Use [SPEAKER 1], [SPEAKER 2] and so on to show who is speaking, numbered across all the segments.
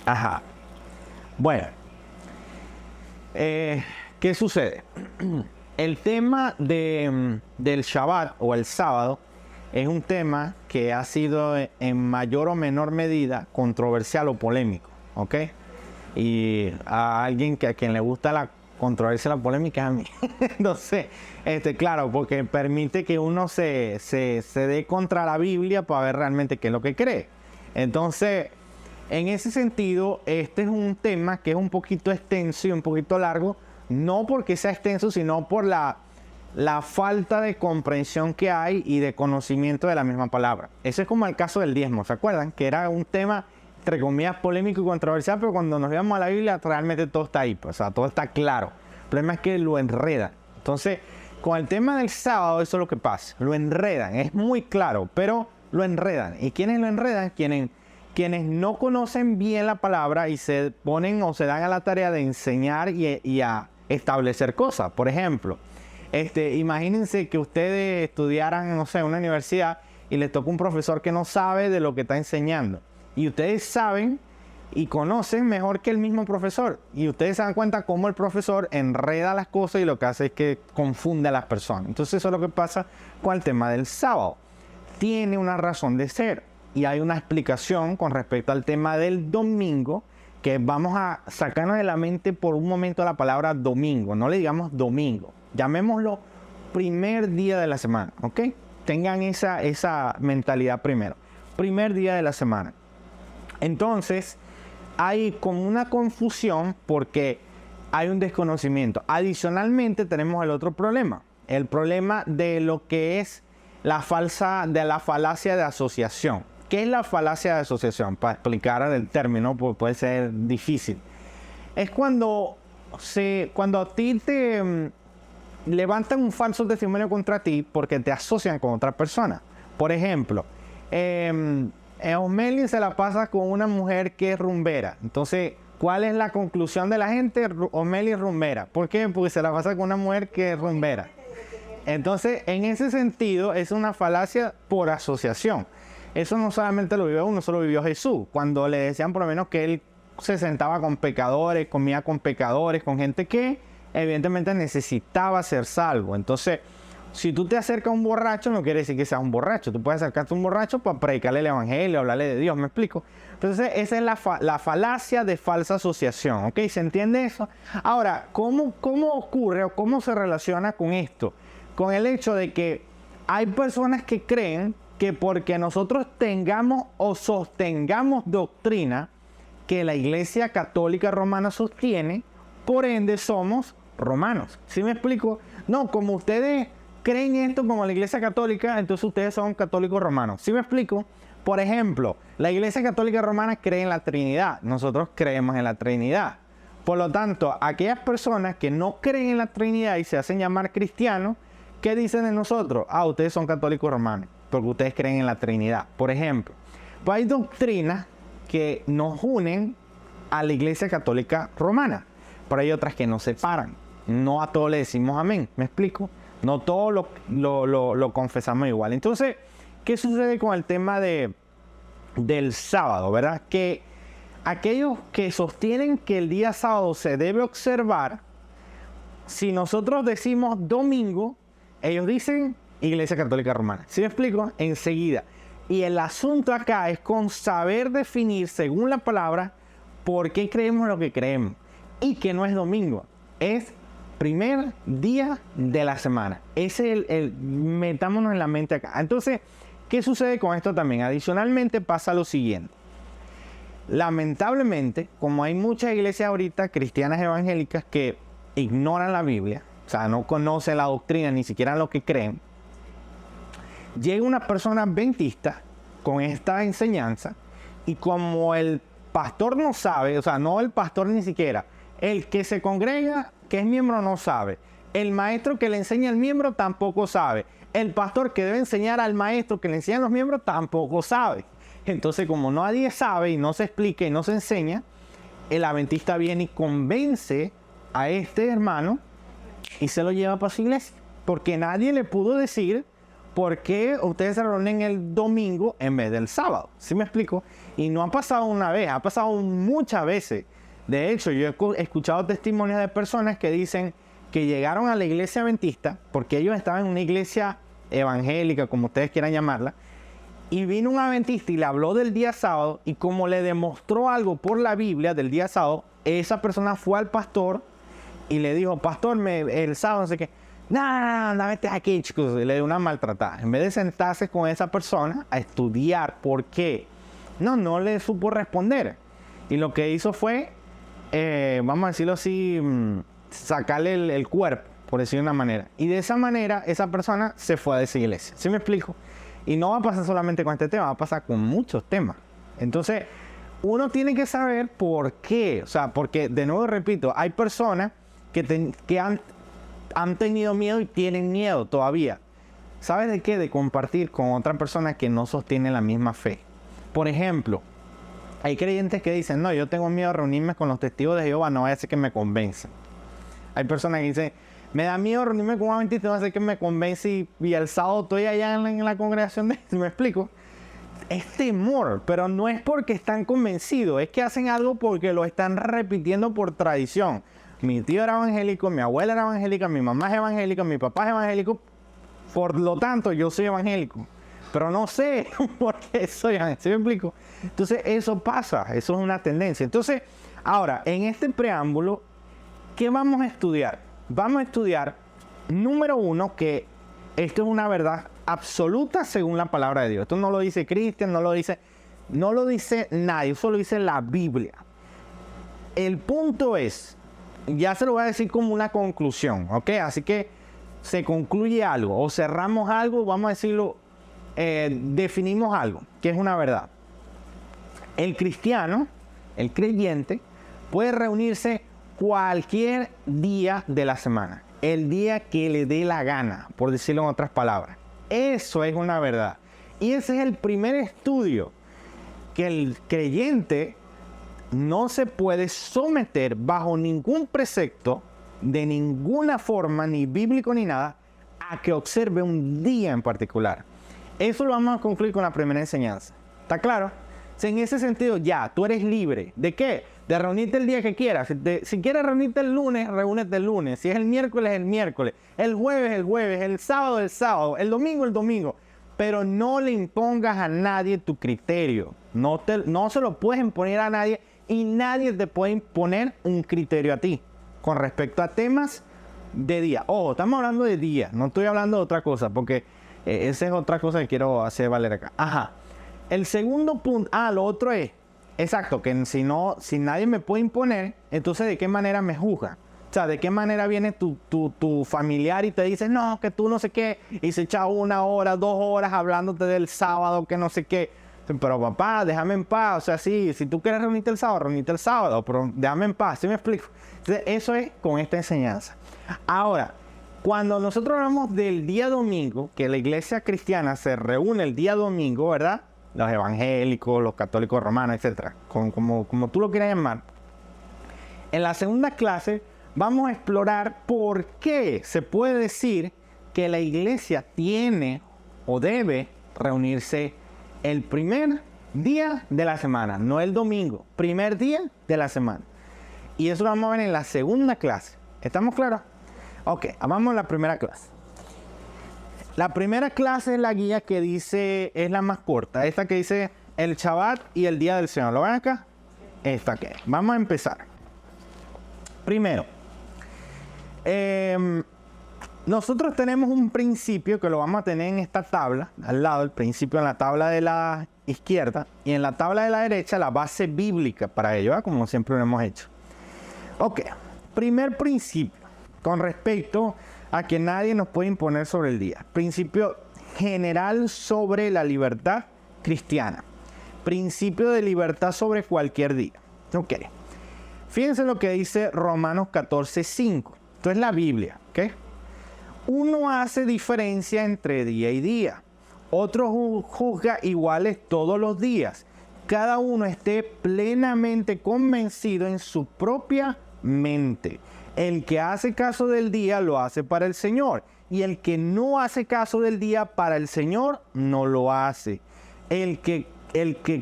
[SPEAKER 1] Ajá. Bueno, ¿qué sucede? El tema del Shabbat o el sábado es un tema que ha sido en mayor o menor medida controversial o polémico, ¿ok? Y a alguien a quien le gusta la controversia, la polémica, es a mí. Entonces, claro, porque permite que uno se dé contra la Biblia para ver realmente qué es lo que cree. Entonces, en ese sentido, este es un tema que es un poquito extenso y un poquito largo, no porque sea extenso, sino por la falta de comprensión que hay y de conocimiento de la misma palabra. Ese es como el caso del diezmo, ¿se acuerdan? Que era un tema, entre comillas, polémico y controversial, pero cuando nos vamos a la Biblia, realmente todo está ahí, pues, o sea, todo está claro. El problema es que lo enredan. Entonces, con el tema del sábado, eso es lo que pasa. Lo enredan, es muy claro, pero lo enredan. ¿Y quiénes lo enredan? Quienes no conocen bien la palabra y se ponen o se dan a la tarea de enseñar y a establecer cosas. Por ejemplo, imagínense que ustedes estudiaran, no sé, en una universidad y les toca un profesor que no sabe de lo que está enseñando. Y ustedes saben y conocen mejor que el mismo profesor. Y ustedes se dan cuenta cómo el profesor enreda las cosas y lo que hace es que confunde a las personas. Entonces eso es lo que pasa con el tema del sábado. Tiene una razón de ser. Y hay una explicación con respecto al tema del domingo, que vamos a sacarnos de la mente por un momento la palabra domingo. No le digamos domingo. Llamémoslo primer día de la semana, ¿ok? Tengan esa mentalidad primero. Primer día de la semana. Entonces, hay como una confusión porque hay un desconocimiento. Adicionalmente, tenemos el otro problema. El problema de lo que es la falacia de asociación. ¿Qué es la falacia de asociación? Para explicar el término, porque puede ser difícil. Es cuando a ti te levantan un falso testimonio contra ti porque te asocian con otra persona. Por ejemplo, Osmeli se la pasa con una mujer que es rumbera. Entonces, ¿cuál es la conclusión de la gente? Osmeli es rumbera. ¿Por qué? Porque se la pasa con una mujer que es rumbera. Entonces, en ese sentido, es una falacia por asociación. Eso no solamente lo vivió uno, eso lo vivió Jesús. Cuando le decían por lo menos que él se sentaba con pecadores, comía con pecadores, con gente que evidentemente necesitaba ser salvo. Entonces, si tú te acercas a un borracho, no quiere decir que seas un borracho. Tú puedes acercarte a un borracho para predicarle el evangelio, hablarle de Dios, ¿me explico? Entonces, esa es la falacia de falsa asociación, ¿ok? ¿Se entiende eso? Ahora, ¿cómo ocurre o cómo se relaciona con esto? Con el hecho de que hay personas que creen que porque nosotros tengamos o sostengamos doctrina que la Iglesia Católica Romana sostiene, por ende somos romanos. ¿Sí me explico? No, como ustedes creen esto como la Iglesia Católica, entonces ustedes son católicos romanos. ¿Sí me explico? Por ejemplo, la Iglesia Católica Romana cree en la Trinidad. Nosotros creemos en la Trinidad. Por lo tanto, aquellas personas que no creen en la Trinidad y se hacen llamar cristianos, ¿qué dicen de nosotros? Ah, ustedes son católicos romanos, porque ustedes creen en la Trinidad. Por ejemplo, pues hay doctrinas que nos unen a la Iglesia Católica Romana, pero hay otras que nos separan. No a todos le decimos amén, ¿me explico? No todos lo confesamos igual. Entonces, ¿qué sucede con el tema del sábado, verdad? Que aquellos que sostienen que el día sábado se debe observar, si nosotros decimos domingo, ellos dicen Iglesia Católica Romana. ¿Sí me explico? Enseguida. Y el asunto acá es con saber definir, según la palabra, por qué creemos lo que creemos. Y que no es domingo, es primer día de la semana. Ese es metámonos en la mente acá. Entonces, ¿qué sucede con esto también? Adicionalmente pasa lo siguiente. Lamentablemente, como hay muchas iglesias ahorita cristianas evangélicas que ignoran la Biblia, o sea, no conocen la doctrina, ni siquiera lo que creen, llega una persona adventista con esta enseñanza y como el pastor no sabe, o sea, no el pastor ni siquiera, el que se congrega, que es miembro, no sabe. El maestro que le enseña al miembro tampoco sabe. El pastor que debe enseñar al maestro que le enseña a los miembros tampoco sabe. Entonces, como nadie sabe y no se explica y no se enseña, el adventista viene y convence a este hermano y se lo lleva para su iglesia. Porque nadie le pudo decir ¿por qué ustedes se reúnen el domingo en vez del sábado? ¿Sí me explico? Y no ha pasado una vez, ha pasado muchas veces. De hecho, yo he escuchado testimonios de personas que dicen que llegaron a la iglesia adventista, porque ellos estaban en una iglesia evangélica, como ustedes quieran llamarla, y vino un adventista y le habló del día sábado, y como le demostró algo por la Biblia del día sábado, esa persona fue al pastor y le dijo, pastor, el sábado no sé qué. No, vete aquí, chicos. Y le dio una maltratada. En vez de sentarse con esa persona a estudiar por qué, no le supo responder. Y lo que hizo fue, vamos a decirlo así, sacarle el cuerpo, por decirlo de una manera. Y de esa manera, esa persona se fue de esa iglesia. ¿Sí me explico? Y no va a pasar solamente con este tema, va a pasar con muchos temas. Entonces, uno tiene que saber por qué. O sea, porque, de nuevo repito, hay personas que han tenido miedo y tienen miedo todavía. ¿Sabes de qué? De compartir con otra persona que no sostiene la misma fe. Por ejemplo, hay creyentes que dicen, no, yo tengo miedo de reunirme con los testigos de Jehová, no vaya a ser que me convenzan. Hay personas que dicen, me da miedo reunirme con un adventista, no va a ser que me convence y el sábado estoy allá en la congregación de... ¿Me explico? Es temor, pero no es porque están convencidos, es que hacen algo porque lo están repitiendo por tradición. Mi tío era evangélico, mi abuela era evangélica, mi mamá es evangélica, mi papá es evangélico, por lo tanto yo soy evangélico. Pero no sé por qué soy evangélico, ¿sí me explico? Entonces eso pasa, eso es una tendencia. Entonces, ahora, en este preámbulo, ¿qué vamos a estudiar? Vamos a estudiar, número uno, que esto es una verdad absoluta según la palabra de Dios. Esto no lo dice Cristian, no lo dice nadie, eso lo dice la Biblia. El punto es, ya se lo voy a decir como una conclusión, ¿ok? Así que se concluye algo o cerramos algo, vamos a decirlo, definimos algo, que es una verdad. El cristiano, el creyente, puede reunirse cualquier día de la semana, el día que le dé la gana, por decirlo en otras palabras. Eso es una verdad. Y ese es el primer estudio, que el creyente no se puede someter bajo ningún precepto, de ninguna forma, ni bíblico ni nada, a que observe un día en particular. Eso lo vamos a concluir con la primera enseñanza. ¿Está claro? En ese sentido, ya, tú eres libre. ¿De qué? De reunirte el día que quieras. Si quieres reunirte el lunes, reúnete el lunes. Si es el miércoles, el miércoles. El jueves, el sábado, el domingo, el domingo. Pero no le impongas a nadie tu criterio. No se lo puedes imponer a nadie y nadie te puede imponer un criterio a ti con respecto a temas de día. Ojo, estamos hablando de día, no estoy hablando de otra cosa, porque esa es otra cosa que quiero hacer valer acá. Ajá. El segundo punto, lo otro es, exacto, que si nadie me puede imponer, entonces ¿de qué manera me juzga? O sea, ¿de qué manera viene tu familiar y te dice, no, que tú no sé qué, y se echa 1 hora, 2 horas hablándote del sábado, que no sé qué? Pero papá, déjame en paz. O sea, sí, si tú quieres reunirte el sábado, pero déjame en paz. ¿Sí me explico? Entonces, eso es con esta enseñanza. Ahora, cuando nosotros hablamos del día domingo, que la iglesia cristiana se reúne el día domingo, ¿verdad? Los evangélicos, los católicos romanos, etcétera, como tú lo quieras llamar. En la segunda clase vamos a explorar por qué se puede decir que la iglesia tiene o debe reunirse el primer día de la semana, no el domingo, primer día de la semana. Y eso lo vamos a ver en la segunda clase. ¿Estamos claros? Ok, vamos a la primera clase. La primera clase es la guía que dice, es la más corta, esta que dice el Shabbat y el día del Señor. ¿Lo ven acá? Esta que vamos a empezar. Primero, nosotros tenemos un principio que lo vamos a tener en esta tabla, al lado, el principio en la tabla de la izquierda, y en la tabla de la derecha la base bíblica para ello, ¿verdad? Como siempre lo hemos hecho. Ok, primer principio, con respecto a que nadie nos puede imponer sobre el día. Principio general sobre la libertad cristiana. Principio de libertad sobre cualquier día. Ok, fíjense lo que dice Romanos 14:5. Esto es la Biblia, ¿ok? Uno hace diferencia entre día y día. Otro juzga iguales todos los días. Cada uno esté plenamente convencido en su propia mente. El que hace caso del día lo hace para el Señor. y el que no hace caso del día para el Señor no lo hace. El que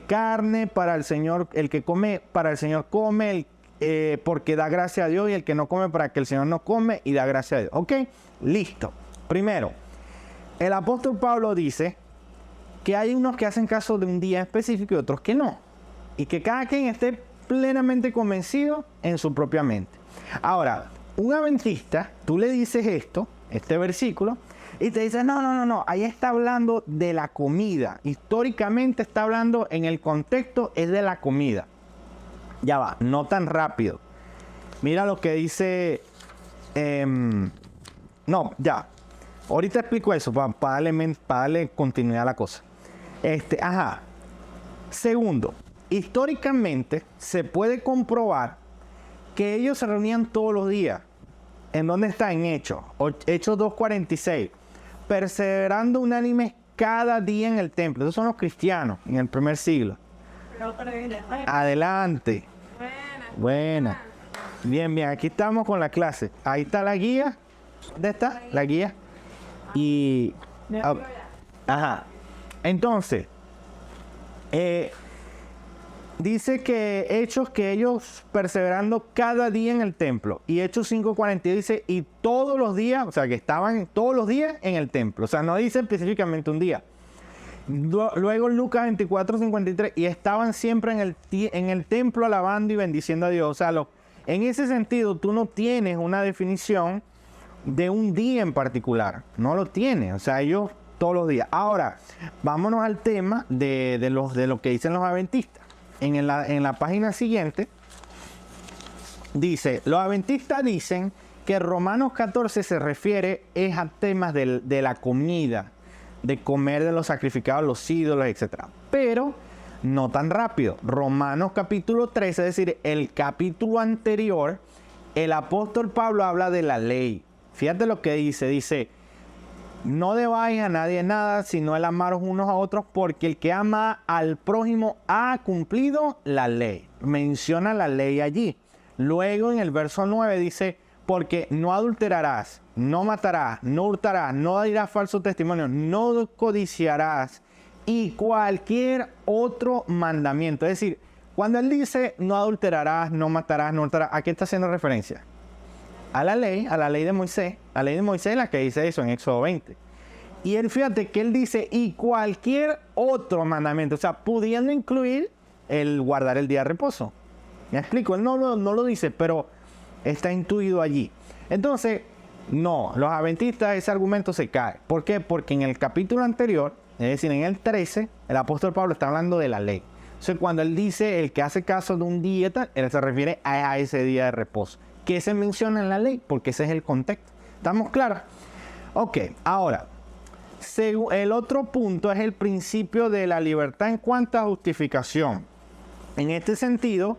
[SPEAKER 1] carne para el Señor, el que come para el Señor come, porque da gracia a Dios, y el que no come para que el Señor no come y da gracia a Dios. ¿Ok? Listo. Primero, el apóstol Pablo dice que hay unos que hacen caso de un día específico y otros que no. Y que cada quien esté plenamente convencido en su propia mente. Ahora, un adventista, tú le dices este versículo, y te dice, no, ahí está hablando de la comida. Históricamente está hablando, en el contexto, es de la comida. Ya va, no tan rápido. Mira lo que dice... no, ya. Ahorita explico eso para darle continuidad a la cosa. Segundo, históricamente se puede comprobar que ellos se reunían todos los días. ¿En dónde está? En Hechos 2:46. Perseverando unánimes cada día en el templo. Esos son los cristianos en el primer siglo. Adelante. Buena. Bien, aquí estamos con la clase. Ahí está la guía. ¿Dónde está? La guía. Y... Entonces, dice que Hechos, que ellos perseverando cada día en el templo. Y Hechos 5:40 dice, y todos los días, o sea, que estaban todos los días en el templo. O sea, no dice específicamente un día. Luego Lucas 24:53, y estaban siempre en el templo alabando y bendiciendo a Dios. O sea, en ese sentido, tú no tienes una definición de un día en particular. No lo tienes. O sea, ellos todos los días. Ahora, vámonos al tema de lo que dicen los adventistas. En la página siguiente, dice, los adventistas dicen que Romanos 14 se refiere a temas de la comida, de comer de los sacrificados, los ídolos, etc. Pero no tan rápido. Romanos capítulo 13, es decir, el capítulo anterior, el apóstol Pablo habla de la ley. Fíjate lo que dice, no debáis a nadie nada, sino el amaros unos a otros, porque el que ama al prójimo ha cumplido la ley. Menciona la ley allí. Luego en el verso 9 dice, porque no adulterarás, no matarás, no hurtarás, no dirás falso testimonio, no codiciarás, y cualquier otro mandamiento. Es decir, cuando él dice no adulterarás, no matarás, no hurtarás, ¿a qué está haciendo referencia? A la ley de Moisés. La ley de Moisés es la que dice eso en Éxodo 20. Y él, fíjate que él dice, y cualquier otro mandamiento, o sea, pudiendo incluir el guardar el día de reposo. ¿Me explico? Él no lo dice, pero está intuido allí. Entonces, no, los adventistas, ese argumento se cae. ¿Por qué? Porque en el capítulo anterior, es decir, en el 13, el apóstol Pablo está hablando de la ley. Entonces, cuando él dice el que hace caso de un día, él se refiere a ese día de reposo, que se menciona en la ley, porque ese es el contexto. ¿Estamos claros? Ok, ahora, el otro punto es el principio de la libertad en cuanto a justificación. En este sentido,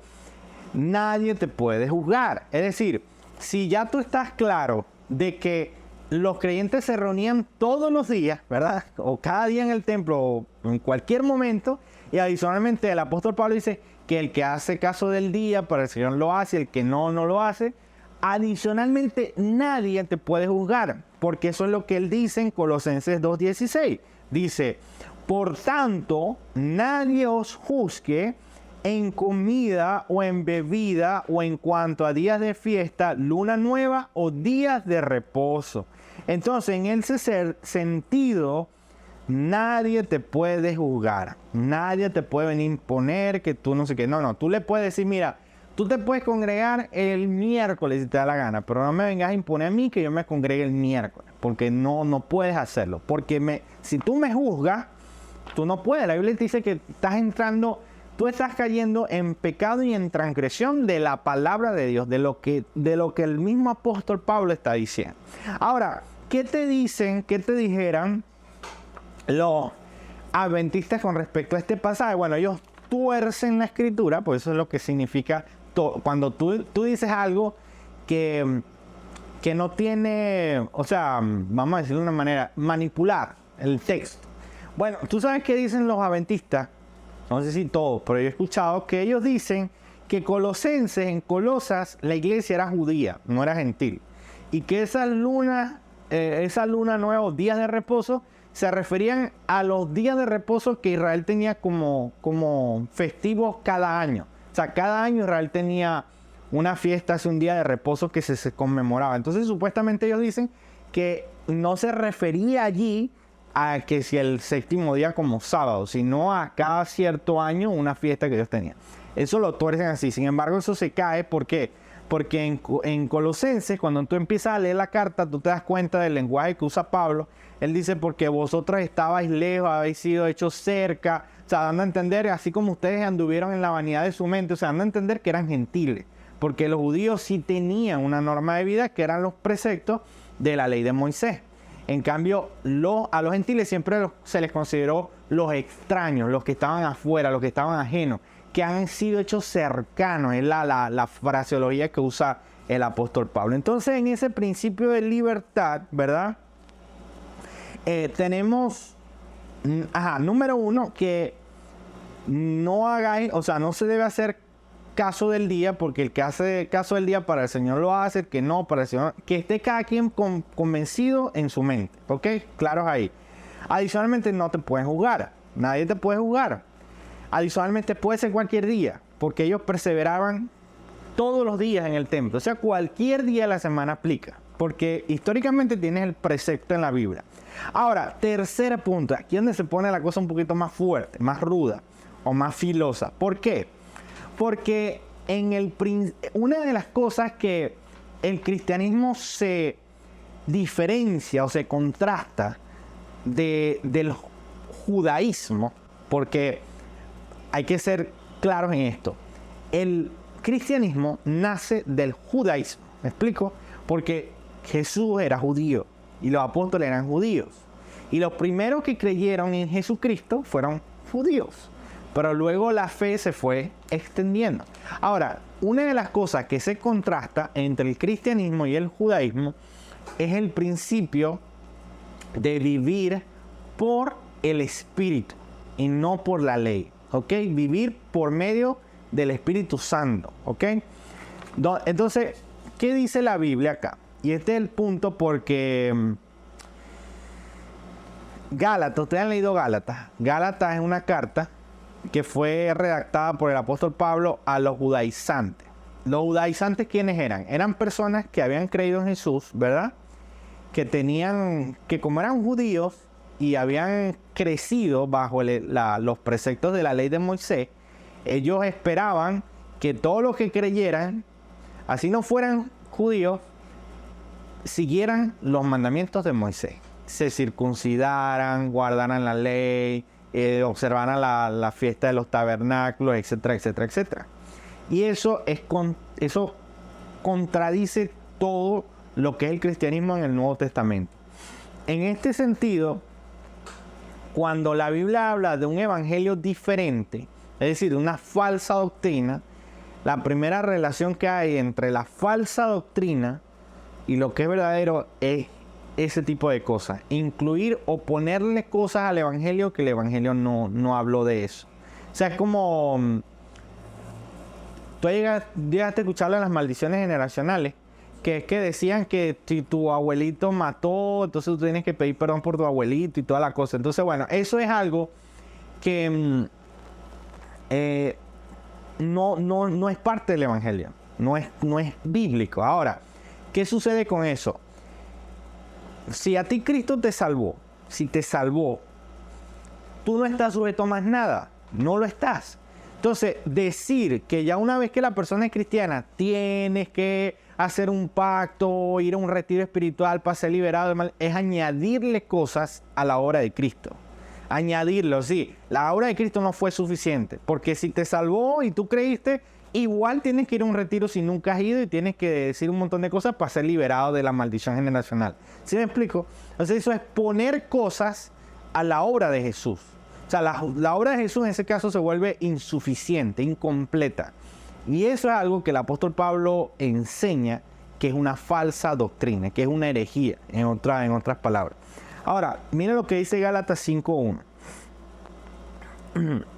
[SPEAKER 1] nadie te puede juzgar. Es decir, si ya tú estás claro de que los creyentes se reunían todos los días, ¿verdad? O cada día en el templo, o en cualquier momento, y adicionalmente el apóstol Pablo dice que el que hace caso del día para el Señor lo hace, el que no lo hace. Adicionalmente, nadie te puede juzgar, porque eso es lo que él dice en Colosenses 2:16. Dice, por tanto, nadie os juzgue en comida o en bebida o en cuanto a días de fiesta, luna nueva o días de reposo. Entonces, en ese sentido, nadie te puede juzgar. Nadie te puede venir a imponer que tú no sé qué. No, tú le puedes decir, mira, tú te puedes congregar el miércoles si te da la gana, pero no me vengas a imponer a mí que yo me congregue el miércoles, porque no puedes hacerlo. Porque si tú me juzgas, tú no puedes. La Biblia te dice que tú estás cayendo en pecado y en transgresión de la palabra de Dios, de lo que el mismo apóstol Pablo está diciendo. Ahora, ¿qué te dijeran los adventistas con respecto a este pasaje? Bueno, ellos tuercen la escritura, pues eso es lo que significa cuando tú dices algo que no tiene, o sea, vamos a decirlo de una manera, manipular el texto. Bueno, tú sabes qué dicen los adventistas, no sé si todos, pero yo he escuchado que ellos dicen que en Colosas, la iglesia era judía, no era gentil, y que esas lunas esa luna nueva, días de reposo, se referían a los días de reposo que Israel tenía como festivos cada año. O sea, cada año Israel tenía una fiesta, hace un día de reposo que se conmemoraba. Entonces, supuestamente ellos dicen que no se refería allí a que si el séptimo día como sábado, sino a cada cierto año una fiesta que ellos tenían. Eso lo tuercen así. Sin embargo, eso se cae. ¿Por qué? Porque en Colosenses, cuando tú empiezas a leer la carta, tú te das cuenta del lenguaje que usa Pablo. Él dice, porque vosotros estabais lejos, habéis sido hechos cerca. O sea, dando a entender, así como ustedes anduvieron en la vanidad de su mente, o sea, dando a entender que eran gentiles. Porque los judíos sí tenían una norma de vida que eran los preceptos de la ley de Moisés. En cambio, a los gentiles siempre se les consideró los extraños, los que estaban afuera, los que estaban ajenos, que han sido hechos cercanos. Es la fraseología que usa el apóstol Pablo. Entonces, en ese principio de libertad, ¿verdad? Tenemos, número uno, que no hagáis, o sea, no se debe hacer caso del día, porque el que hace caso del día para el Señor lo hace, el que no, para el Señor, que esté cada quien convencido en su mente, ¿ok? Claros ahí. Adicionalmente, no te pueden juzgar, nadie te puede juzgar. Adicionalmente, puede ser cualquier día, porque ellos perseveraban todos los días en el templo, o sea, cualquier día de la semana aplica, porque históricamente tienes el precepto en la Biblia. Ahora, tercer punto, aquí es donde se pone la cosa un poquito más fuerte, más ruda o más filosa. ¿Por qué? Porque una de las cosas que el cristianismo se diferencia o se contrasta del judaísmo, porque hay que ser claros en esto. El cristianismo nace del judaísmo. ¿Me explico? Porque Jesús era judío y los apóstoles eran judíos. Y los primeros que creyeron en Jesucristo fueron judíos. Pero luego la fe se fue extendiendo. Ahora, una de las cosas que se contrasta entre el cristianismo y el judaísmo es el principio de vivir por el Espíritu y no por la ley. ¿Ok? Vivir por medio del Espíritu Santo. ¿Ok? Entonces, ¿qué dice la Biblia acá? Y este es el punto porque Gálatas, ustedes han leído Gálatas. Gálatas es una carta que fue redactada por el apóstol Pablo a los judaizantes. Los judaizantes, ¿quiénes eran? Eran personas que habían creído en Jesús, ¿verdad? Que como eran judíos y habían crecido bajo los preceptos de la ley de Moisés, ellos esperaban que todos los que creyeran, así no fueran judíos, siguieran los mandamientos de Moisés. Se circuncidaran, guardaran la ley, observaran la fiesta de los tabernáculos, etcétera, etcétera, etcétera. Y eso contradice todo lo que es el cristianismo en el Nuevo Testamento. En este sentido, cuando la Biblia habla de un evangelio diferente, es decir, una falsa doctrina, la primera relación que hay entre la falsa doctrina y lo que es verdadero es ese tipo de cosas. Incluir o ponerle cosas al evangelio que el evangelio no habló de eso. O sea, es como... Tú llegaste a escucharlo en las maldiciones generacionales, que es que decían que si tu abuelito mató, entonces tú tienes que pedir perdón por tu abuelito y toda la cosa. Entonces, bueno, eso es algo que no es parte del evangelio. No es bíblico. Ahora, ¿qué sucede con eso? Si a ti Cristo te salvó, si te salvó, tú no estás sujeto a más nada, no lo estás. Entonces, decir que ya una vez que la persona es cristiana, tienes que hacer un pacto, ir a un retiro espiritual para ser liberado del mal, es añadirle cosas a la obra de Cristo. Añadirlo, sí, la obra de Cristo no fue suficiente, porque si te salvó y tú creíste, igual tienes que ir a un retiro si nunca has ido y tienes que decir un montón de cosas para ser liberado de la maldición generacional. ¿Sí me explico? Entonces eso es poner cosas a la obra de Jesús. O sea, la obra de Jesús en ese caso se vuelve insuficiente, incompleta. Y eso es algo que el apóstol Pablo enseña que es una falsa doctrina, que es una herejía, en otras palabras. Ahora, miren lo que dice Gálatas 5:1.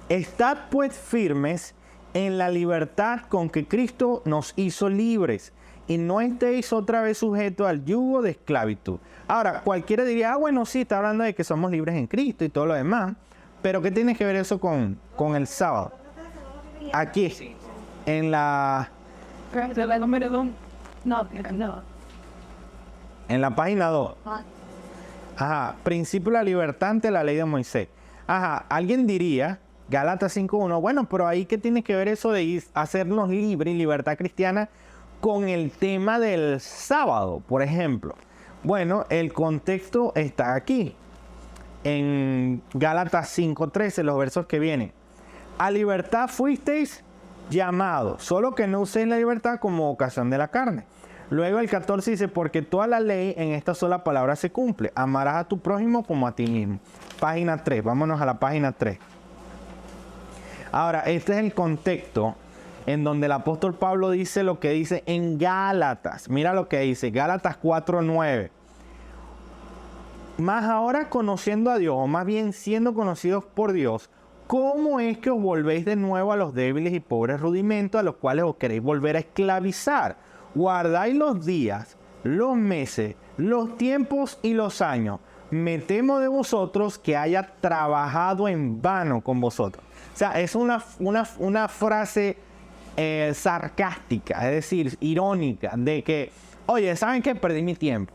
[SPEAKER 1] Estad pues firmes en la libertad con que Cristo nos hizo libres, y no estéis otra vez sujetos al yugo de esclavitud. Ahora, cualquiera diría, bueno, sí, está hablando de que somos libres en Cristo y todo lo demás, pero ¿qué tiene que ver eso con el sábado? Aquí, en la página 2. Ajá, principio de la libertad ante la ley de Moisés. Ajá, alguien diría, Gálatas 5.1, bueno, pero ahí ¿qué tiene que ver eso de hacernos libres y libertad cristiana con el tema del sábado, por ejemplo? Bueno, el contexto está aquí, en Gálatas 5.13, los versos que vienen. A libertad fuisteis llamados, solo que no uséis la libertad como ocasión de la carne. Luego el 14 dice, porque toda la ley en esta sola palabra se cumple. Amarás a tu prójimo como a ti mismo. Página 3, vámonos a la página 3. Ahora, este es el contexto en donde el apóstol Pablo dice lo que dice en Gálatas. Mira lo que dice, Gálatas 4:9. Mas ahora conociendo a Dios, o más bien siendo conocidos por Dios, ¿cómo es que os volvéis de nuevo a los débiles y pobres rudimentos a los cuales os queréis volver a esclavizar? Guardáis los días, los meses, los tiempos y los años. Me temo de vosotros que haya trabajado en vano con vosotros. O sea, es una frase sarcástica, es decir, irónica, de que, oye, ¿saben qué? Perdí mi tiempo.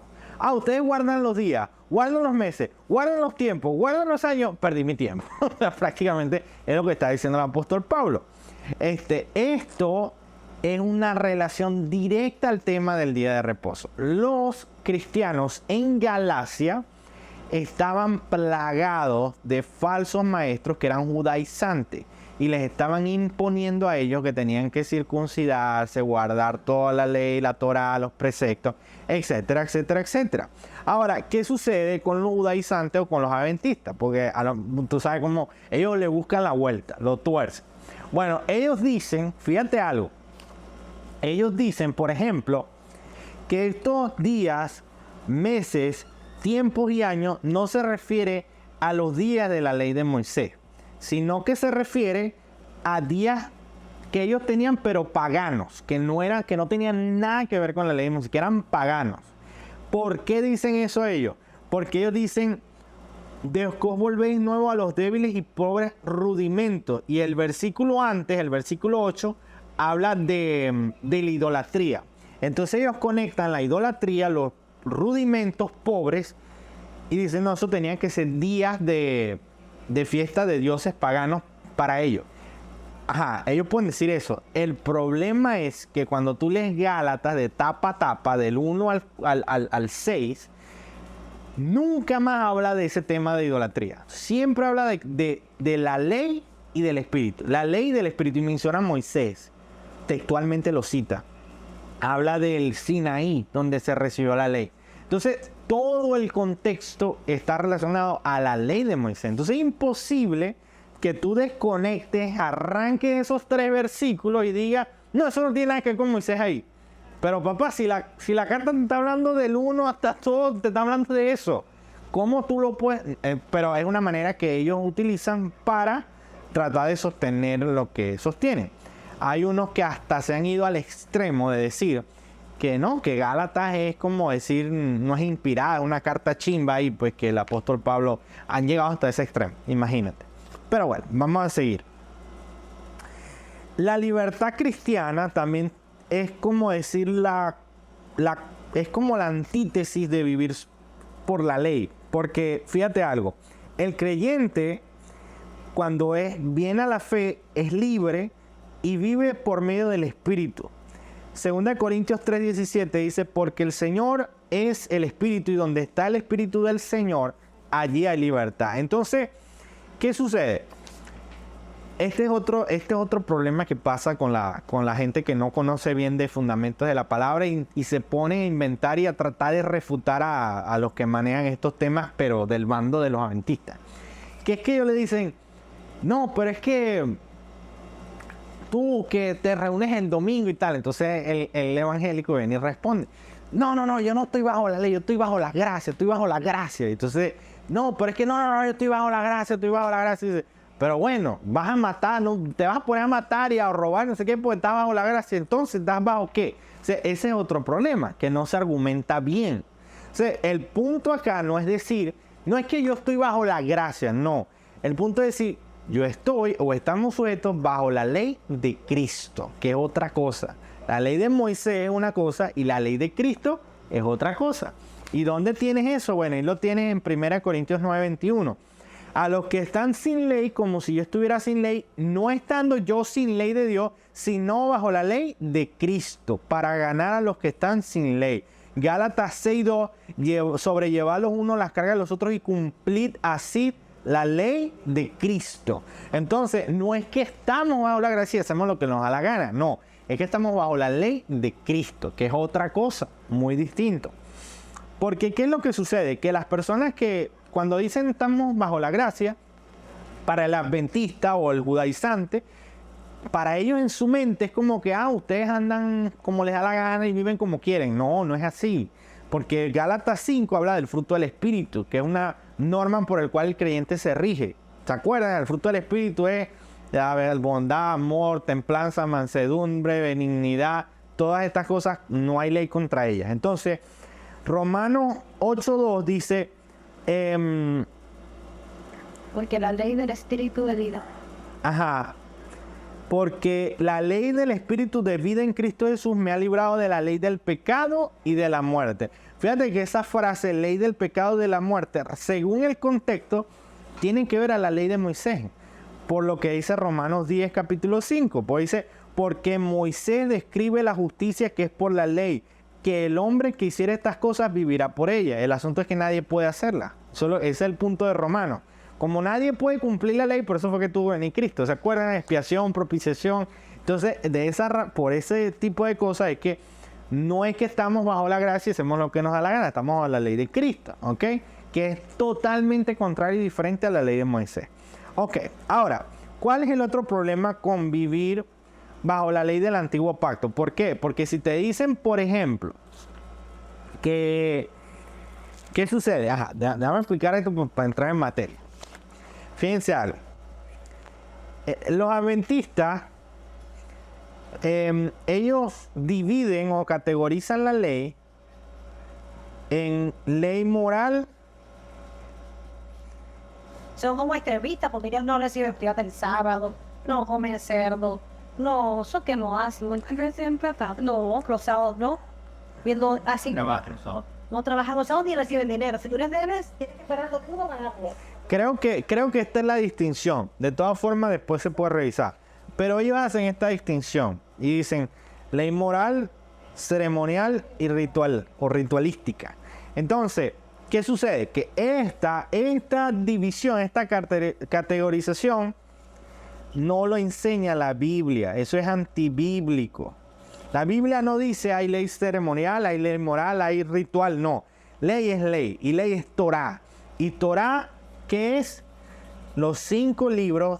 [SPEAKER 1] Ustedes guardan los días, guardan los meses, guardan los tiempos, guardan los años, perdí mi tiempo. O sea, prácticamente es lo que está diciendo el apóstol Pablo. Esto es una relación directa al tema del día de reposo. Los cristianos en Galacia estaban plagados de falsos maestros que eran judaizantes y les estaban imponiendo a ellos que tenían que circuncidarse, guardar toda la ley, la Torá, los preceptos, etcétera, etcétera, etcétera. Ahora, ¿qué sucede con los judaizantes o con los adventistas? Porque tú sabes cómo ellos le buscan la vuelta, lo tuercen. Bueno, ellos dicen, fíjate algo, ellos dicen, por ejemplo, que estos días, meses, tiempos y años no se refiere a los días de la ley de Moisés, sino que se refiere a días que ellos tenían pero paganos, que no tenían nada que ver con la ley de Moisés, que eran paganos. ¿Por qué dicen eso ellos? Porque ellos dicen, de que os volvéis nuevo a los débiles y pobres rudimentos. Y el versículo antes, el versículo 8, habla de la idolatría. Entonces ellos conectan la idolatría, los rudimentos pobres, y dicen, no, eso tenían que ser días de fiesta de dioses paganos para ellos. Ajá, ellos pueden decir eso. El problema es que cuando tú lees Gálatas de tapa a tapa, del 1 al 6, nunca más habla de ese tema de idolatría. Siempre habla de la ley y del espíritu. La ley y del espíritu, y menciona a Moisés. Textualmente lo cita. Habla del Sinaí, donde se recibió la ley. Entonces, todo el contexto está relacionado a la ley de Moisés. Entonces, es imposible que tú desconectes, arranques esos 3 versículos y digas, no, eso no tiene nada que ver con Moisés ahí. Pero papá, si la carta te está hablando del 1 hasta todo, te está hablando de eso. ¿Cómo tú lo puedes? Pero es una manera que ellos utilizan para tratar de sostener lo que sostienen. Hay unos que hasta se han ido al extremo de decir que no, que Gálatas es como decir, no es inspirada, una carta chimba y pues que el apóstol Pablo han llegado hasta ese extremo, imagínate. Pero bueno, vamos a seguir. La libertad cristiana también es como decir es como la antítesis de vivir por la ley. Porque fíjate algo, el creyente cuando viene a la fe es libre y vive por medio del Espíritu. 2 Corintios 3:17 dice, porque el Señor es el Espíritu y donde está el Espíritu del Señor, allí hay libertad. Entonces, ¿qué sucede? Este es otro problema que pasa con la gente que no conoce bien de fundamentos de la palabra y se pone a inventar y a tratar de refutar a los que manejan estos temas, pero del bando de los adventistas. Que es que ellos le dicen, no, pero es que tú que te reúnes el domingo y tal. Entonces el evangélico viene y responde, no, yo no estoy bajo la ley, yo estoy bajo la gracia, Entonces, no, pero es que no, yo estoy bajo la gracia, Y dice, pero bueno, vas a matar, no, te vas a poner a matar y a robar, no sé qué, porque estás bajo la gracia. Entonces, ¿estás bajo qué? O sea, ese es otro problema, que no se argumenta bien. O sea, el punto acá no es decir, no es que yo estoy bajo la gracia, no. El punto es decir, yo estoy o estamos sujetos bajo la ley de Cristo, que es otra cosa. La ley de Moisés es una cosa y la ley de Cristo es otra cosa. ¿Y dónde tienes eso? Bueno, ahí lo tienes en 1 Corintios 9:21. A los que están sin ley, como si yo estuviera sin ley, no estando yo sin ley de Dios, sino bajo la ley de Cristo, para ganar a los que están sin ley. Gálatas 6:2, sobrellevar los unos las cargas de los otros y cumplir así la ley de Cristo. Entonces, no es que estamos bajo la gracia y hacemos lo que nos da la gana, no. Es que estamos bajo la ley de Cristo, que es otra cosa, muy distinto. Porque, ¿qué es lo que sucede? Que las personas que cuando dicen estamos bajo la gracia, para el adventista o el judaizante, para ellos en su mente es como que, ustedes andan como les da la gana y viven como quieren. No, no es así. Porque Gálatas 5 habla del fruto del Espíritu, que es una norma por el cual el creyente se rige. ¿Se acuerdan? El fruto del Espíritu es bondad, amor, templanza, mansedumbre, benignidad. Todas estas cosas no hay ley contra ellas. Entonces, Romanos 8:2 dice,
[SPEAKER 2] porque la ley del Espíritu de vida.
[SPEAKER 1] Porque la ley del Espíritu de vida en Cristo Jesús me ha librado de la ley del pecado y de la muerte. Fíjate que esa frase, ley del pecado y de la muerte, según el contexto, tienen que ver a la ley de Moisés. Por lo que dice Romanos 10, capítulo 5. Pues dice, porque Moisés describe la justicia que es por la ley, que el hombre que hiciera estas cosas vivirá por ella. El asunto es que nadie puede hacerla. Ese es el punto de Romanos. Como nadie puede cumplir la ley, por eso fue que tuvo que venir Cristo. ¿Se acuerdan? Expiación, propiciación. Entonces, por ese tipo de cosas es que no es que estamos bajo la gracia y hacemos lo que nos da la gana. Estamos bajo la ley de Cristo, ¿ok? Que es totalmente contrario y diferente a la ley de Moisés. Ok, ahora, ¿cuál es el otro problema con vivir bajo la ley del antiguo pacto? ¿Por qué? Porque si te dicen, por ejemplo, que... ¿Qué sucede? Déjame explicar esto para entrar en materia. Fíjense algo. Los adventistas, ellos dividen o categorizan la ley en ley moral.
[SPEAKER 2] Son como extremistas porque ellos no reciben fíjate el sábado, no comen cerdo, no, eso que no hacen, no, los sábados no, viendo así, no trabajan los sábados ni reciben dinero. Si tú les debes, tienes que esperar todo ganarlo.
[SPEAKER 1] Creo que esta es la distinción. De todas formas, después se puede revisar. Pero ellos hacen esta distinción y dicen ley moral, ceremonial y ritual o ritualística. Entonces, ¿qué sucede? Que esta división, esta categorización no lo enseña la Biblia. Eso es antibíblico. La Biblia no dice hay ley ceremonial, hay ley moral, hay ritual. No. Ley es ley y ley es Torah. Y Torah, ¿qué es? Los 5 libros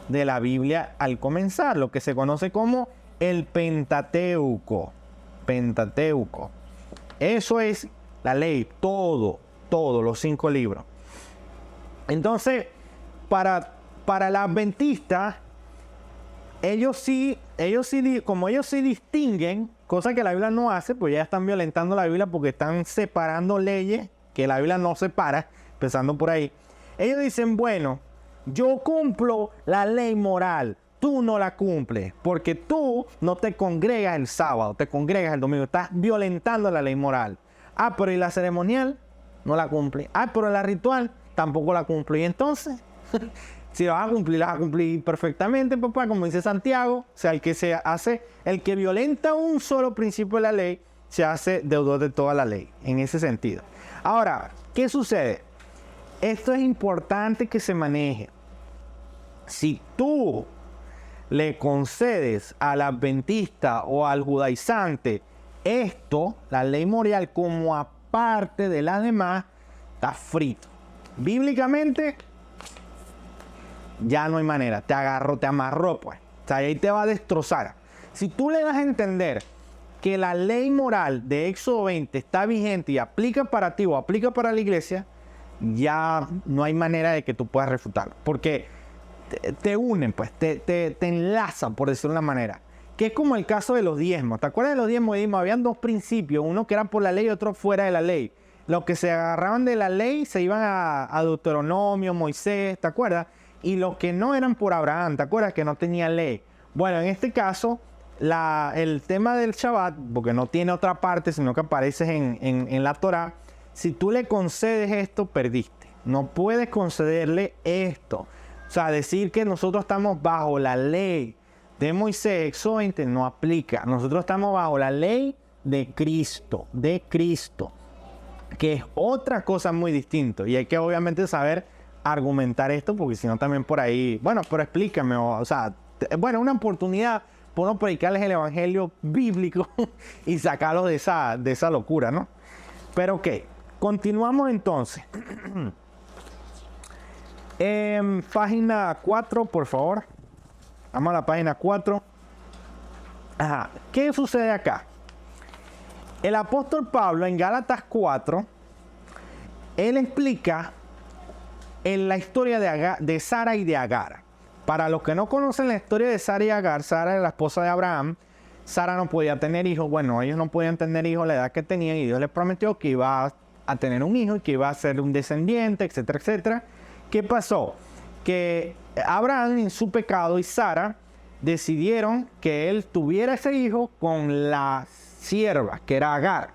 [SPEAKER 1] de la Biblia al comenzar, lo que se conoce como el Pentateuco. Pentateuco. Eso es la ley, todo, los 5 libros. Entonces, para la adventista, como ellos sí distinguen, cosa que la Biblia no hace, pues ya están violentando la Biblia porque están separando leyes que la Biblia no separa, empezando por ahí. Ellos dicen, bueno, yo cumplo la ley moral, tú no la cumples, porque tú no te congregas el sábado, te congregas el domingo, estás violentando la ley moral. Pero ¿y la ceremonial? No la cumple. Pero la ritual tampoco la cumple. Y entonces, si la vas a cumplir perfectamente, papá, como dice Santiago. O sea, el que violenta un solo principio de la ley, se hace deudor de toda la ley, en ese sentido. Ahora, ¿qué sucede? Esto es importante que se maneje. Si tú le concedes al adventista o al judaizante esto, la ley moral, como aparte de las demás, está frito. Bíblicamente, ya no hay manera. Te amarró, pues. O sea, ahí te va a destrozar. Si tú le das a entender que la ley moral de Éxodo 20 está vigente y aplica para ti o aplica para la iglesia, ya no hay manera de que tú puedas refutarlo. Porque te unen, pues, te enlazan, por decirlo de una manera. Que es como el caso de los diezmos. ¿Te acuerdas de los diezmos? Habían dos principios, uno que eran por la ley y otro fuera de la ley. Los que se agarraban de la ley se iban a Deuteronomio, Moisés, ¿te acuerdas? Y los que no eran por Abraham, ¿te acuerdas? Que no tenía ley. Bueno, en este caso, el tema del Shabbat, porque no tiene otra parte, sino que aparece en la Torá, si tú le concedes esto, perdiste. No puedes concederle esto. O sea, decir que nosotros estamos bajo la ley de Moisés, Éxodo 20, no aplica. Nosotros estamos bajo la ley de Cristo, que es otra cosa muy distinta. Y hay que obviamente saber argumentar esto, porque si no también por ahí, bueno, pero explícame, o sea, bueno, una oportunidad por no predicarles el evangelio bíblico y sacarlos de esa locura, ¿no? Pero ok, continuamos entonces. Página 4, por favor. Vamos a la página 4. Ajá. ¿Qué sucede acá? El apóstol Pablo en Gálatas 4, él explica en la historia de Sara y de Agar. Para los que no conocen la historia de Sara y Agar, Sara era la esposa de Abraham. Sara no podía tener hijos. Bueno, ellos no podían tener hijos a la edad que tenían y Dios les prometió que iba a tener un hijo y que iba a ser un descendiente, etcétera, etcétera. ¿Qué pasó? Que Abraham en su pecado y Sara decidieron que él tuviera ese hijo con la sierva, que era Agar,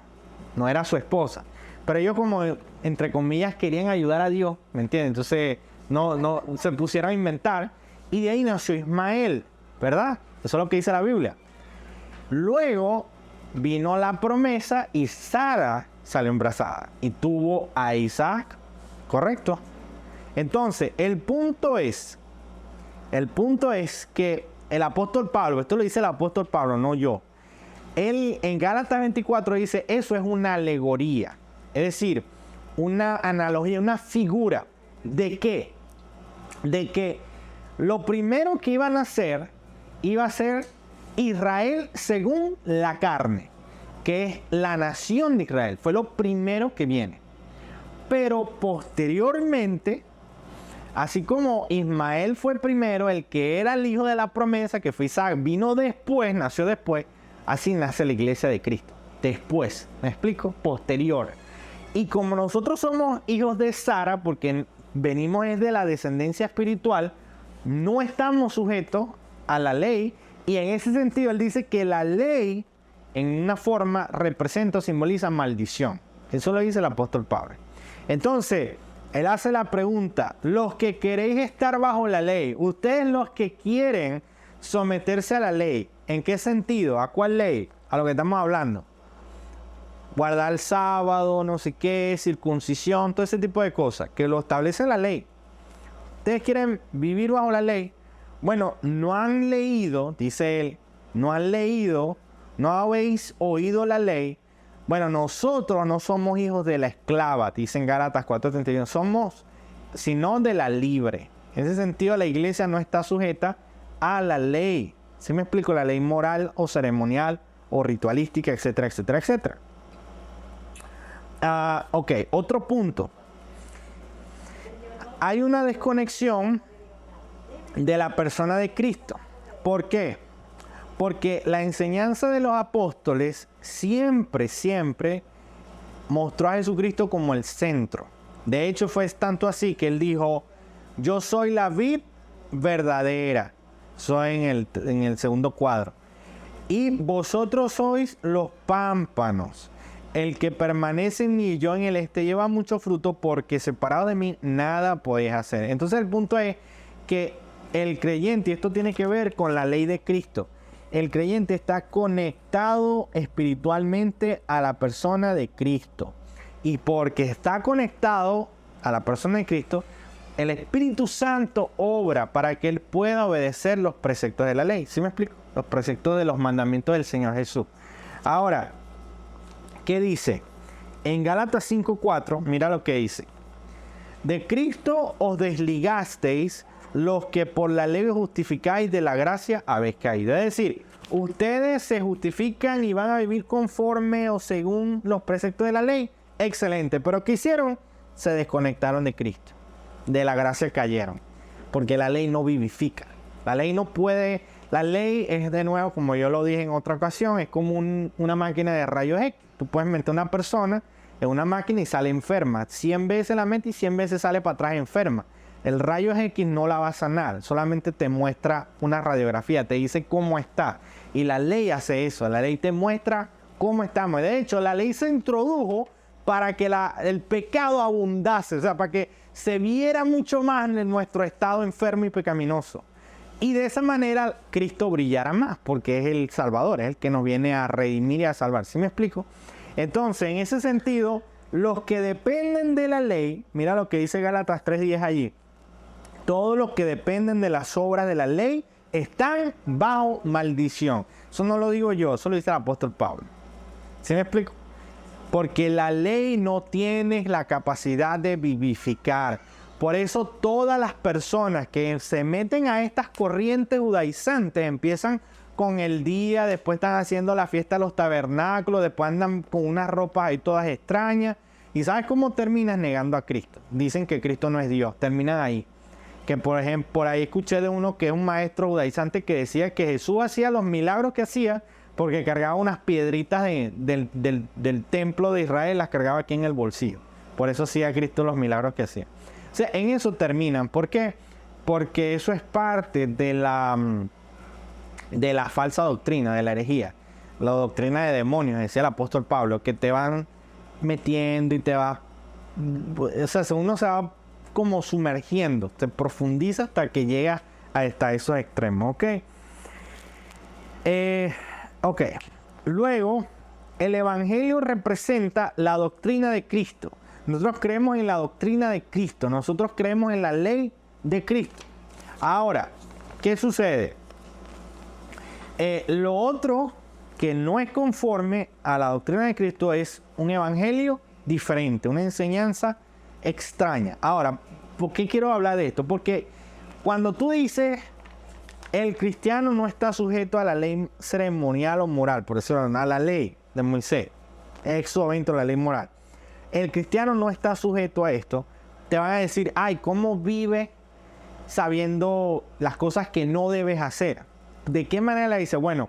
[SPEAKER 1] no era su esposa. Pero ellos como, entre comillas, querían ayudar a Dios, ¿me entiendes? Entonces no se pusieron a inventar y de ahí nació Ismael, ¿verdad? Eso es lo que dice la Biblia. Luego vino la promesa y Sara salió embarazada y tuvo a Isaac, ¿correcto? Entonces, el punto es que el apóstol Pablo, esto lo dice el apóstol Pablo, no yo. Él en Gálatas 24 dice, eso es una alegoría. Es decir, una analogía, una figura. ¿De qué? De que lo primero que iban a hacer, iba a ser Israel según la carne, que es la nación de Israel. Fue lo primero que viene. Pero posteriormente, así como Ismael fue primero, el que era el hijo de la promesa, que fue Isaac, vino después, nació después, así nace la iglesia de Cristo. Después, ¿me explico? Posterior. Y como nosotros somos hijos de Sara, porque venimos de la descendencia espiritual, no estamos sujetos a la ley. Y en ese sentido, él dice que la ley, en una forma, representa o simboliza maldición. Eso lo dice el apóstol Pablo. Entonces, él hace la pregunta, los que queréis estar bajo la ley, ustedes los que quieren someterse a la ley, ¿en qué sentido? ¿A cuál ley? A lo que estamos hablando. Guardar el sábado, no sé qué, circuncisión, todo ese tipo de cosas, que lo establece la ley. ¿Ustedes quieren vivir bajo la ley? Bueno, no han leído, dice él, no han leído, no habéis oído la ley. Bueno, nosotros no somos hijos de la esclava, dice en Gálatas 4:31, somos, sino de la libre. En ese sentido, la iglesia no está sujeta a la ley. ¿Sí me explico? La ley moral o ceremonial o ritualística, etcétera, etcétera, etcétera. Ok, otro punto. Hay una desconexión de la persona de Cristo. ¿Por qué? Porque la enseñanza de los apóstoles siempre mostró a Jesucristo como el centro. De hecho, fue tanto así que él dijo, yo soy la vid verdadera. Soy en el segundo cuadro. Y vosotros sois los pámpanos. El que permanece en mí y yo en él, este lleva mucho fruto, porque separado de mí nada podéis hacer. Entonces el punto es que el creyente, y esto tiene que ver con la ley de Cristo, el creyente está conectado espiritualmente a la persona de Cristo. Y porque está conectado a la persona de Cristo, el Espíritu Santo obra para que él pueda obedecer los preceptos de la ley. ¿Sí me explico? Los preceptos de los mandamientos del Señor Jesús. Ahora, ¿qué dice? En Gálatas 5:4, mira lo que dice. De Cristo os desligasteis, los que por la ley os justificáis, de la gracia habéis caído. Es decir, ustedes se justifican y van a vivir conforme o según los preceptos de la ley. Excelente. Pero ¿qué hicieron? Se desconectaron de Cristo. De la gracia cayeron. Porque la ley no vivifica. La ley no puede La ley es, de nuevo, como yo lo dije en otra ocasión, es como una máquina de rayos X. Tú puedes meter a una persona en una máquina y sale enferma. 100 veces la mete y 100 veces sale para atrás enferma. El rayo X no la va a sanar, solamente te muestra una radiografía, te dice cómo está. Y la ley hace eso, la ley te muestra cómo estamos. De hecho, la ley se introdujo para que el pecado abundase, o sea, para que se viera mucho más en nuestro estado enfermo y pecaminoso. Y de esa manera Cristo brillará más, porque es el Salvador, es el que nos viene a redimir y a salvar. ¿Sí me explico? Entonces, en ese sentido, los que dependen de la ley, mira lo que dice Gálatas 3:10 allí, todos los que dependen de las obras de la ley están bajo maldición. Eso no lo digo yo, eso lo dice el apóstol Pablo. ¿Sí me explico? Porque la ley no tiene la capacidad de vivificar. Por eso todas las personas que se meten a estas corrientes judaizantes empiezan con el día, después están haciendo la fiesta de los tabernáculos, después andan con unas ropas ahí todas extrañas. ¿Y sabes cómo terminan? Negando a Cristo. Dicen que Cristo no es Dios, terminan ahí. Que por ejemplo, por ahí escuché de uno que es un maestro judaizante que decía que Jesús hacía los milagros que hacía porque cargaba unas piedritas del templo de Israel, las cargaba aquí en el bolsillo. Por eso hacía Cristo los milagros que hacía. O sea, en eso terminan. ¿Por qué? Porque eso es parte de la falsa doctrina, de la herejía. La doctrina de demonios, decía el apóstol Pablo, que te van metiendo y te va... O sea, uno se va como sumergiendo, se profundiza hasta que llega hasta esos extremos, ¿ok? Ok. Luego, el Evangelio representa la doctrina de Cristo. Nosotros creemos en la doctrina de Cristo. Nosotros creemos en la ley de Cristo. Ahora, ¿qué sucede? Lo otro que no es conforme a la doctrina de Cristo es un evangelio diferente, una enseñanza extraña. Ahora, ¿por qué quiero hablar de esto? Porque cuando tú dices el cristiano no está sujeto a la ley ceremonial o moral, por eso a la ley de Moisés, Éxodo 20, la ley moral. El cristiano no está sujeto a esto. Te van a decir, ay, ¿cómo vive sabiendo las cosas que no debes hacer? ¿De qué manera le dice? Bueno,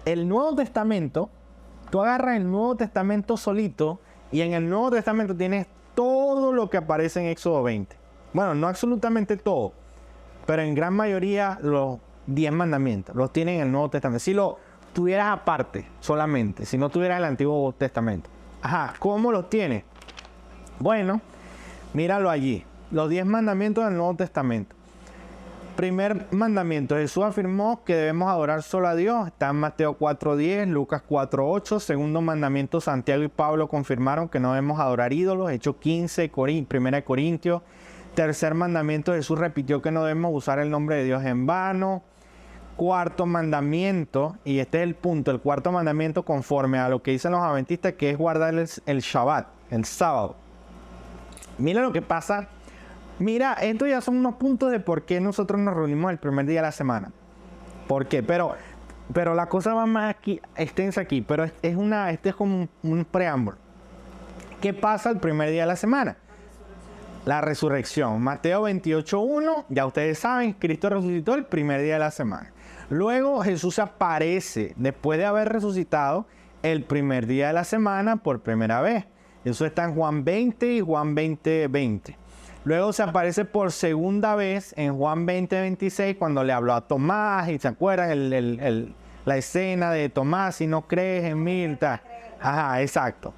[SPEAKER 1] el Nuevo Testamento, tú agarras el Nuevo Testamento solito y en el Nuevo Testamento tienes todo lo que aparece en Éxodo 20. Bueno, no absolutamente todo, pero en gran mayoría los 10 mandamientos los tienen en el Nuevo Testamento. Si lo tuvieras aparte solamente, si no tuvieras el Antiguo Testamento. Ajá, ¿cómo los tienes? Bueno, míralo allí. Los 10 mandamientos del Nuevo Testamento. Primer mandamiento, Jesús afirmó que debemos adorar solo a Dios. Está en Mateo 4:10, Lucas 4:8. Segundo mandamiento, Santiago y Pablo confirmaron que no debemos adorar ídolos. Hechos 15, 1 Corintios. Tercer mandamiento, Jesús repitió que no debemos usar el nombre de Dios en vano. Cuarto mandamiento, y este es el punto, el cuarto mandamiento conforme a lo que dicen los adventistas, que es guardar el Shabbat, el sábado. Mira lo que pasa. Mira, estos ya son unos puntos de por qué nosotros nos reunimos el primer día de la semana. ¿Por qué? Pero la cosa va más aquí, extensa aquí, pero este es como un preámbulo. ¿Qué pasa el primer día de la semana? La resurrección. Mateo 28:1, ya ustedes saben, Cristo resucitó el primer día de la semana. Luego Jesús aparece después de haber resucitado el primer día de la semana por primera vez. Eso está en Juan 20 y Juan 20:20. Luego se aparece por segunda vez en Juan 20:26 cuando le habló a Tomás. Y se acuerdan la escena de Tomás, si no crees en mí. Ajá, exacto.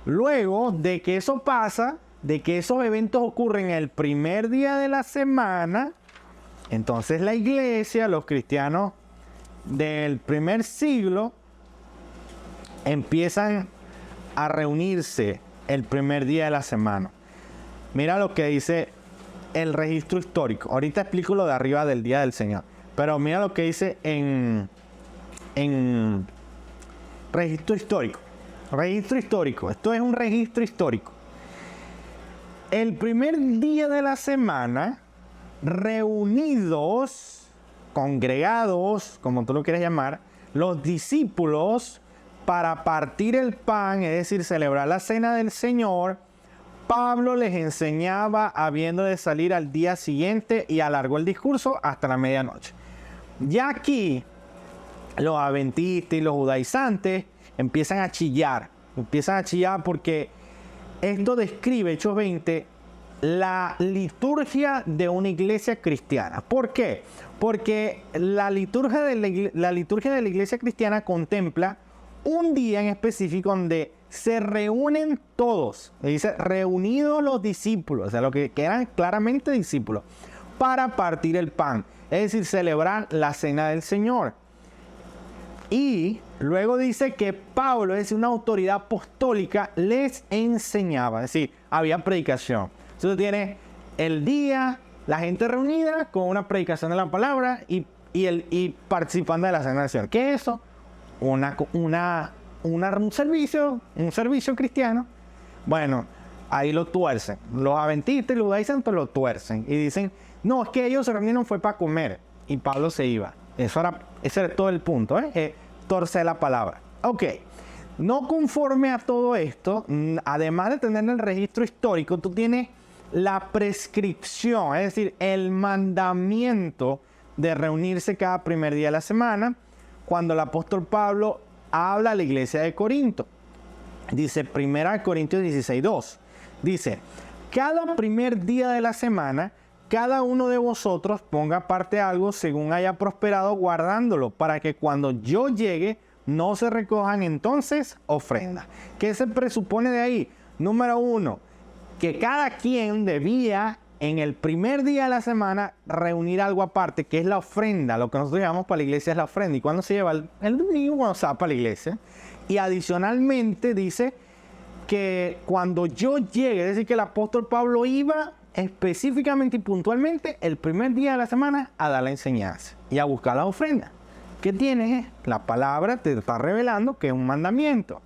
[SPEAKER 1] Luego de que eso pasa, de que esos eventos ocurren el primer día de la semana, entonces la iglesia, los cristianos del primer siglo, empiezan a reunirse el primer día de la semana. Mira lo que dice el registro histórico. Ahorita explico lo de arriba del día del Señor. Pero mira lo que dice en registro histórico. Registro histórico. Esto es un registro histórico. El primer día de la semana, reunidos, congregados, como tú lo quieres llamar, los discípulos para partir el pan, es decir, celebrar la cena del Señor, Pablo les enseñaba habiendo de salir al día siguiente y alargó el discurso hasta la medianoche. Ya aquí, los adventistas y los judaizantes empiezan a chillar porque esto describe, Hechos 20, la liturgia de una iglesia cristiana. ¿Por qué? Porque la liturgia de la iglesia cristiana contempla un día en específico donde se reúnen todos, dice reunidos los discípulos, o sea, los que eran claramente discípulos, para partir el pan, es decir, celebrar la cena del Señor. Y luego dice que Pablo, es decir, una autoridad apostólica, les enseñaba, es decir, había predicación. Entonces tiene el día, la gente reunida con una predicación de la palabra y participando de la cena del Señor. ¿Qué es eso? Un servicio cristiano. Bueno, ahí lo tuercen. Los adventistas y los judaizantes lo tuercen y dicen, no, es que ellos se reunieron fue para comer y Pablo se iba. Ese era todo el punto, torcer la palabra. Ok, no conforme a todo esto, además de tener el registro histórico, tú tienes la prescripción, es decir, el mandamiento de reunirse cada primer día de la semana, cuando el apóstol Pablo habla a la iglesia de Corinto. Dice 1 Corintios 16:2. Dice, cada primer día de la semana, cada uno de vosotros ponga aparte algo según haya prosperado, guardándolo, para que cuando yo llegue no se recojan entonces ofrendas. ¿Qué se presupone de ahí? Número 1, que cada quien debía en el primer día de la semana reunir algo aparte, que es la ofrenda. Lo que nosotros llamamos para la iglesia es la ofrenda. ¿Y cuándo se lleva? El domingo, cuando se va para la iglesia. Y adicionalmente dice que cuando yo llegue, es decir, que el apóstol Pablo iba específicamente y puntualmente el primer día de la semana a dar la enseñanza y a buscar la ofrenda. ¿Qué tienes? La palabra te está revelando que es un mandamiento.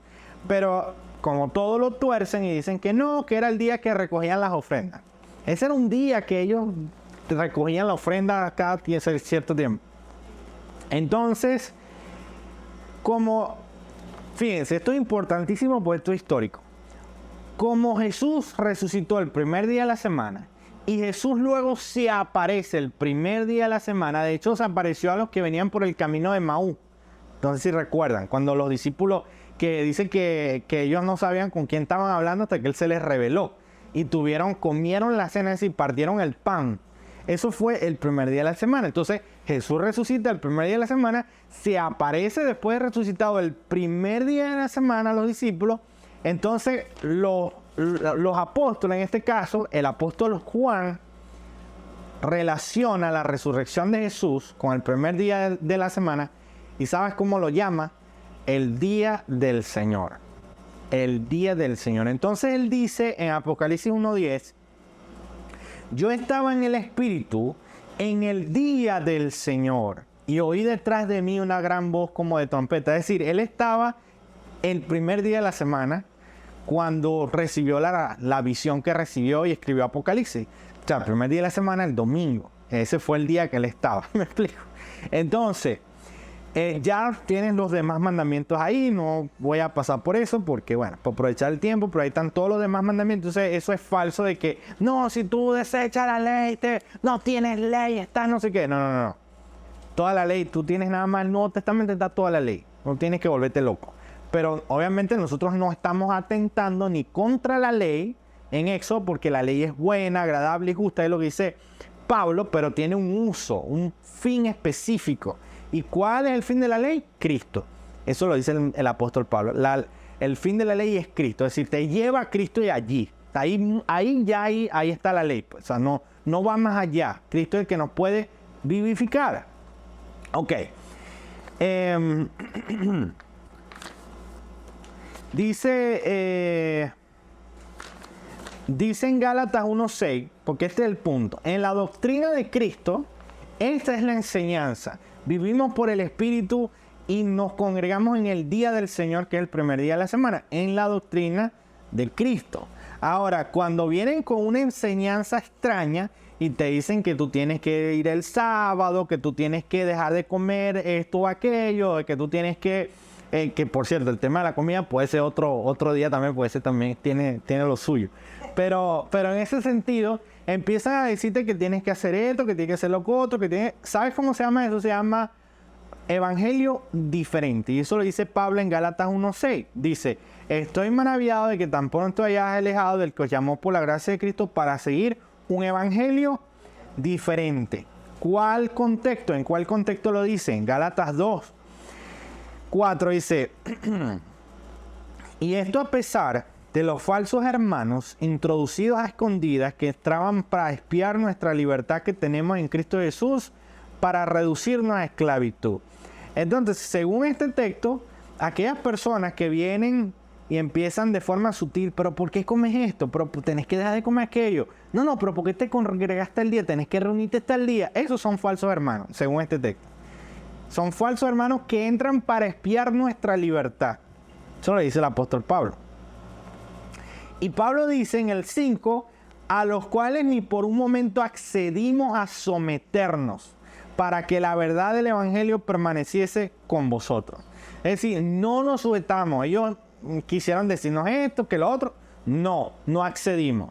[SPEAKER 1] Pero como todos lo tuercen y dicen que no, que era el día que recogían las ofrendas. Ese era un día que ellos recogían la ofrenda cada cierto tiempo. Entonces, fíjense, esto es importantísimo por esto histórico. Como Jesús resucitó el primer día de la semana y Jesús luego se aparece el primer día de la semana, de hecho se apareció a los que venían por el camino de Maús. Entonces, si recuerdan, cuando los discípulos que dicen que ellos no sabían con quién estaban hablando hasta que Él se les reveló y comieron la cena, es decir, partieron el pan. Eso fue el primer día de la semana. Entonces, Jesús resucita el primer día de la semana, se aparece después de resucitado el primer día de la semana a los discípulos. Entonces, los apóstoles, en este caso, el apóstol Juan, relaciona la resurrección de Jesús con el primer día de la semana. ¿Y sabes cómo lo llama? El día del Señor. El día del Señor. Entonces, él dice en Apocalipsis 1:10, yo estaba en el Espíritu en el día del Señor y oí detrás de mí una gran voz como de trompeta. Es decir, él estaba el primer día de la semana cuando recibió la visión que recibió y escribió Apocalipsis. O sea, el primer día de la semana, el domingo. Ese fue el día que él estaba. ¿Me explico? Entonces, ya tienen los demás mandamientos ahí. No voy a pasar por eso porque, bueno, por aprovechar el tiempo, pero ahí están todos los demás mandamientos. Entonces, eso es falso de que, no, si tú desechas la ley, no tienes ley, estás no sé qué. No. Toda la ley, tú tienes nada más el Nuevo Testamento, está toda la ley. No tienes que volverte loco. Pero obviamente nosotros no estamos atentando ni contra la ley en Éxodo, porque la ley es buena, agradable y justa, es lo que dice Pablo, pero tiene un uso, un fin específico. ¿Y cuál es el fin de la ley? Cristo. Eso lo dice el apóstol Pablo. El fin de la ley es Cristo, es decir, te lleva a Cristo y allí. Ahí está la ley. Pues. O sea, no va más allá. Cristo es el que nos puede vivificar. Ok. Dice en Gálatas 1:6, porque este es el punto. En la doctrina de Cristo, esta es la enseñanza. Vivimos por el Espíritu y nos congregamos en el día del Señor, que es el primer día de la semana, en la doctrina de Cristo. Ahora, cuando vienen con una enseñanza extraña y te dicen que tú tienes que ir el sábado, que tú tienes que dejar de comer esto o aquello, que tú tienes que Que por cierto, el tema de la comida puede ser otro día también, puede ser también, tiene lo suyo. Pero en ese sentido, empiezan a decirte que tienes que hacer esto, que tienes que hacer lo otro, ¿sabes cómo se llama eso? Se llama evangelio diferente. Y eso lo dice Pablo en Gálatas 1:6. Dice, estoy maravillado de que tan pronto hayas alejado del que os llamó por la gracia de Cristo para seguir un evangelio diferente. ¿Cuál contexto? ¿En cuál contexto lo dice? En Gálatas 2:4 dice, y esto a pesar de los falsos hermanos introducidos a escondidas que entraban para espiar nuestra libertad que tenemos en Cristo Jesús para reducirnos a esclavitud. Entonces, según este texto, aquellas personas que vienen y empiezan de forma sutil, pero ¿por qué comes esto? Pero tenés que dejar de comer aquello. No, pero ¿por qué te congregaste el día? Tenés que reunirte hasta el día. Esos son falsos hermanos, según este texto. Son falsos hermanos que entran para espiar nuestra libertad. Eso lo dice el apóstol Pablo. Y Pablo dice en el 5, a los cuales ni por un momento accedimos a someternos para que la verdad del evangelio permaneciese con vosotros. Es decir, no nos sujetamos. Ellos quisieron decirnos esto, que lo otro. No accedimos.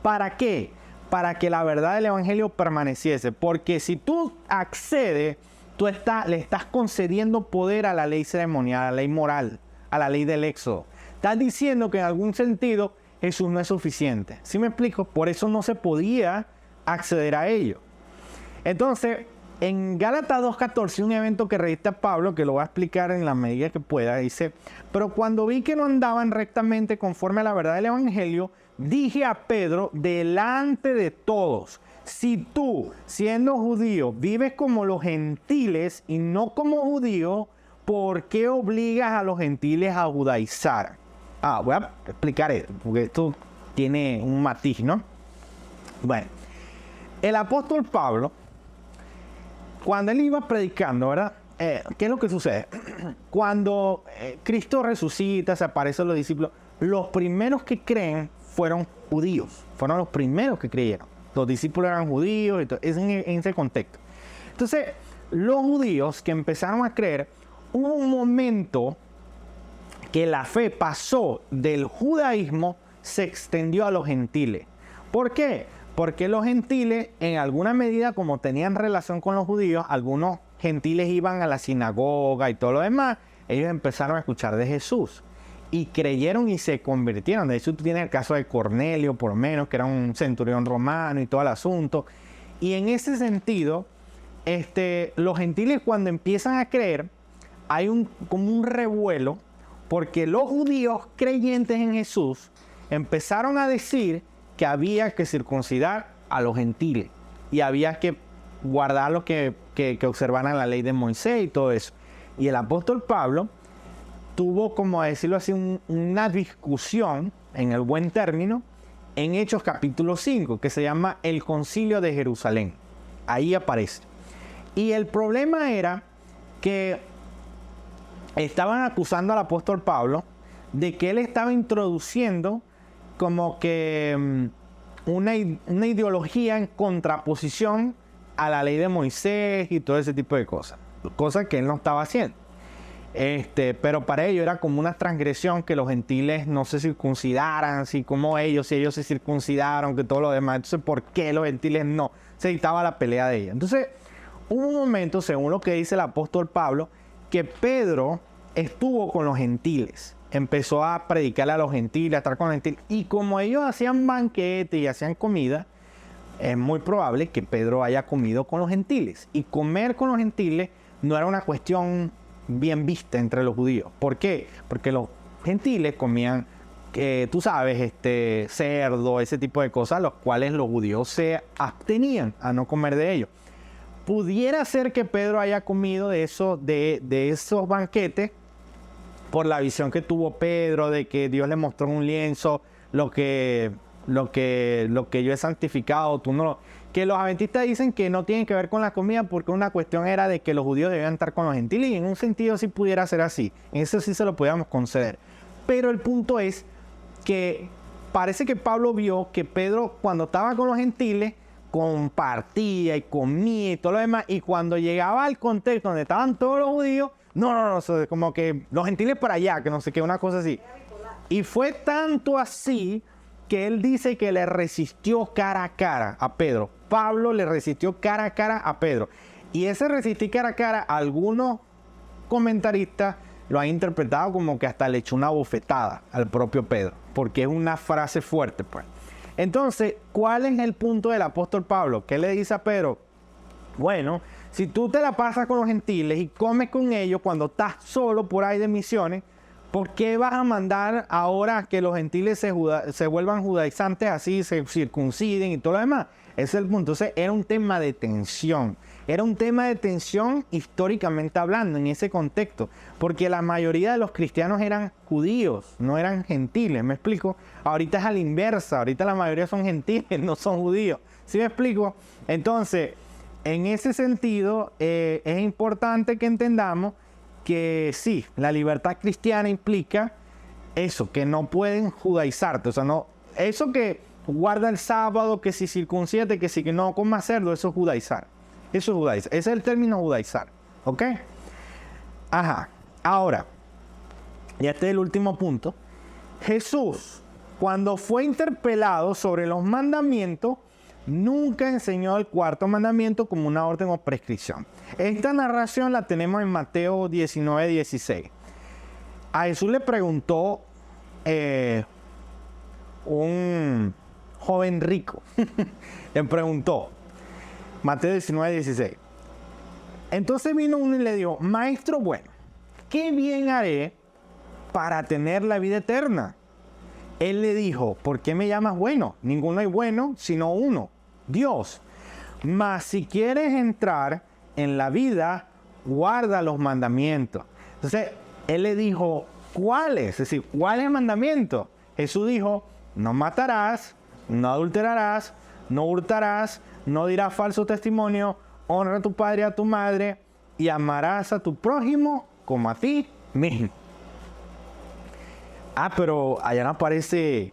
[SPEAKER 1] ¿Para qué? Para que la verdad del evangelio permaneciese. Porque si tú accedes, tú le estás concediendo poder a la ley ceremonial, a la ley moral, a la ley del éxodo. Estás diciendo que en algún sentido Jesús no es suficiente. ¿Sí me explico? Por eso no se podía acceder a ello. Entonces, en Gálatas 2:14, un evento que registra Pablo, que lo voy a explicar en la medida que pueda, dice, pero cuando vi que no andaban rectamente conforme a la verdad del evangelio, dije a Pedro delante de todos, si tú, siendo judío, vives como los gentiles y no como judío, ¿por qué obligas a los gentiles a judaizar? Voy a explicar esto, porque esto tiene un matiz, ¿no? Bueno, el apóstol Pablo, cuando él iba predicando, ¿verdad? ¿Qué es lo que sucede? Cuando Cristo resucita, se aparecen los discípulos, los primeros que creen fueron judíos, fueron los primeros que creyeron. Los discípulos eran judíos, y todo, es en ese contexto. Entonces, los judíos que empezaron a creer, hubo un momento que la fe pasó del judaísmo, se extendió a los gentiles. ¿Por qué? Porque los gentiles, en alguna medida, como tenían relación con los judíos, algunos gentiles iban a la sinagoga y todo lo demás, ellos empezaron a escuchar de Jesús y creyeron y se convirtieron. De hecho, tú tienes el caso de Cornelio, por lo menos, que era un centurión romano y todo el asunto. Y en ese sentido, los gentiles cuando empiezan a creer, hay como un revuelo, porque los judíos creyentes en Jesús empezaron a decir que había que circuncidar a los gentiles y había que guardar lo que observaran la ley de Moisés y todo eso. Y el apóstol Pablo tuvo, como decirlo así, una discusión, en el buen término, en Hechos capítulo 5, que se llama el Concilio de Jerusalén. Ahí aparece. Y el problema era que estaban acusando al apóstol Pablo de que él estaba introduciendo como que una ideología en contraposición a la ley de Moisés y todo ese tipo de cosas. Cosas que él no estaba haciendo. Pero para ellos era como una transgresión que los gentiles no se circuncidaran, así como ellos, si ellos se circuncidaron, que todo lo demás. Entonces, ¿por qué los gentiles no? Se evitaba la pelea de ellos. Entonces, hubo un momento, según lo que dice el apóstol Pablo, que Pedro estuvo con los gentiles. Empezó a predicarle a los gentiles, a estar con los gentiles. Y como ellos hacían banquete y hacían comida, es muy probable que Pedro haya comido con los gentiles. Y comer con los gentiles no era una cuestión bien vista entre los judíos. ¿Por qué? Porque los gentiles comían, tú sabes, cerdo, ese tipo de cosas, los cuales los judíos se abstenían a no comer de ellos. Pudiera ser que Pedro haya comido de esos banquetes por la visión que tuvo Pedro de que Dios le mostró en un lienzo lo que yo he santificado, tú no. Que los adventistas dicen que no tienen que ver con la comida porque una cuestión era de que los judíos debían estar con los gentiles y en un sentido sí pudiera ser así. En eso sí se lo podíamos conceder. Pero el punto es que parece que Pablo vio que Pedro cuando estaba con los gentiles compartía y comía y todo lo demás, y cuando llegaba al contexto donde estaban todos los judíos, No, como que los gentiles para allá, que no sé qué, una cosa así. Y fue tanto así que él dice que le resistió cara a cara a Pedro. Pablo le resistió cara a cara a Pedro. Y ese resistir cara a cara, algunos comentaristas lo han interpretado como que hasta le echó una bofetada al propio Pedro, porque es una frase fuerte, pues. Entonces, ¿cuál es el punto del apóstol Pablo? ¿Qué le dice a Pedro? Bueno, si tú te la pasas con los gentiles y comes con ellos cuando estás solo por ahí de misiones, ¿por qué vas a mandar ahora que los gentiles se vuelvan judaizantes así, se circunciden y todo lo demás? Ese es el punto. Entonces, era un tema de tensión. Era un tema de tensión históricamente hablando en ese contexto. Porque la mayoría de los cristianos eran judíos, no eran gentiles. ¿Me explico? Ahorita es a la inversa. Ahorita la mayoría son gentiles, no son judíos. ¿Sí me explico? Entonces, en ese sentido, es importante que entendamos que sí, la libertad cristiana implica eso, que no pueden judaizarte. O sea, no, eso que guarda el sábado, que si circuncídate, que si que no comas cerdo, eso es judaizar. Eso es judaizar. Ese es el término judaizar. ¿Ok? Ajá. Ahora, y este es el último punto. Jesús, cuando fue interpelado sobre los mandamientos, nunca enseñó el cuarto mandamiento como una orden o prescripción. Esta narración la tenemos en Mateo 19:16. A Jesús le preguntó un joven rico. Le preguntó, Mateo 19:16. Entonces vino uno y le dijo, maestro bueno, ¿qué bien haré para tener la vida eterna? Él le dijo, ¿por qué me llamas bueno? Ninguno es bueno, sino uno, Dios. Mas si quieres entrar en la vida, guarda los mandamientos. Entonces, él le dijo, ¿cuáles? Es decir, ¿cuál es el mandamiento? Jesús dijo, no matarás, no adulterarás, no hurtarás, no dirás falso testimonio, honra a tu padre y a tu madre, y amarás a tu prójimo como a ti mismo. Ah, pero allá no aparece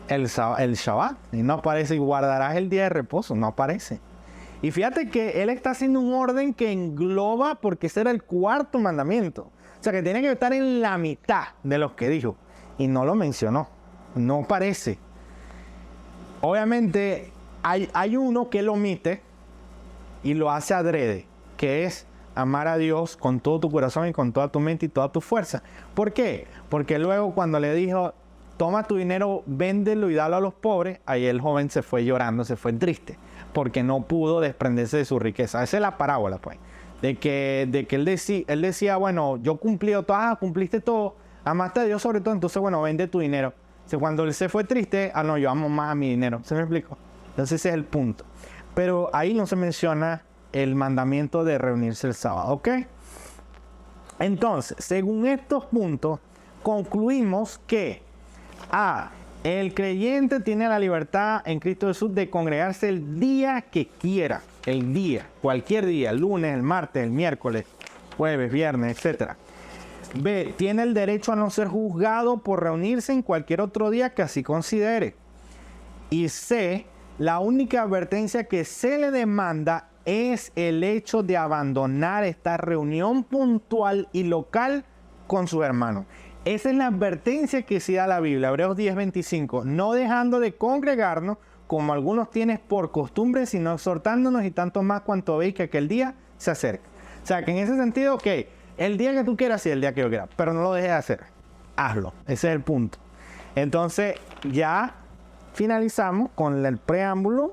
[SPEAKER 1] el Shabbat, y no aparece guardarás el día de reposo, no aparece. Y fíjate que él está haciendo un orden que engloba, porque ese era el cuarto mandamiento. O sea, que tiene que estar en la mitad de los que dijo, y no lo mencionó, no aparece. Obviamente, hay uno que lo omite y lo hace adrede, que es amar a Dios con todo tu corazón y con toda tu mente y toda tu fuerza. ¿Por qué? Porque luego cuando le dijo, toma tu dinero, véndelo y dalo a los pobres, ahí el joven se fue llorando, se fue triste, porque no pudo desprenderse de su riqueza. Esa es la parábola, pues. De que él decía, bueno, yo cumplí todo, cumpliste todo, amaste a Dios sobre todo, entonces, bueno, vende tu dinero. Entonces, cuando él se fue triste, no, yo amo más a mi dinero. ¿Se me explico? Entonces, ese es el punto. Pero ahí no se menciona el mandamiento de reunirse el sábado, ¿ok? Entonces, según estos puntos, concluimos que el creyente tiene la libertad en Cristo Jesús de congregarse el día que quiera, el día, cualquier día, el lunes, el martes, el miércoles, jueves, viernes, etc. B, tiene el derecho a no ser juzgado por reunirse en cualquier otro día que así considere. Y C, la única advertencia que se le demanda es el hecho de abandonar esta reunión puntual y local con sus hermanos. Esa es la advertencia que se da la Biblia, Hebreos 10:25, no dejando de congregarnos como algunos tienen por costumbre, sino exhortándonos y tanto más cuanto veis que aquel día se acerca. O sea, que en ese sentido, ok, el día que tú quieras, sí, el día que yo quiera, pero no lo dejes de hacer, hazlo, ese es el punto. Entonces, ya finalizamos con el preámbulo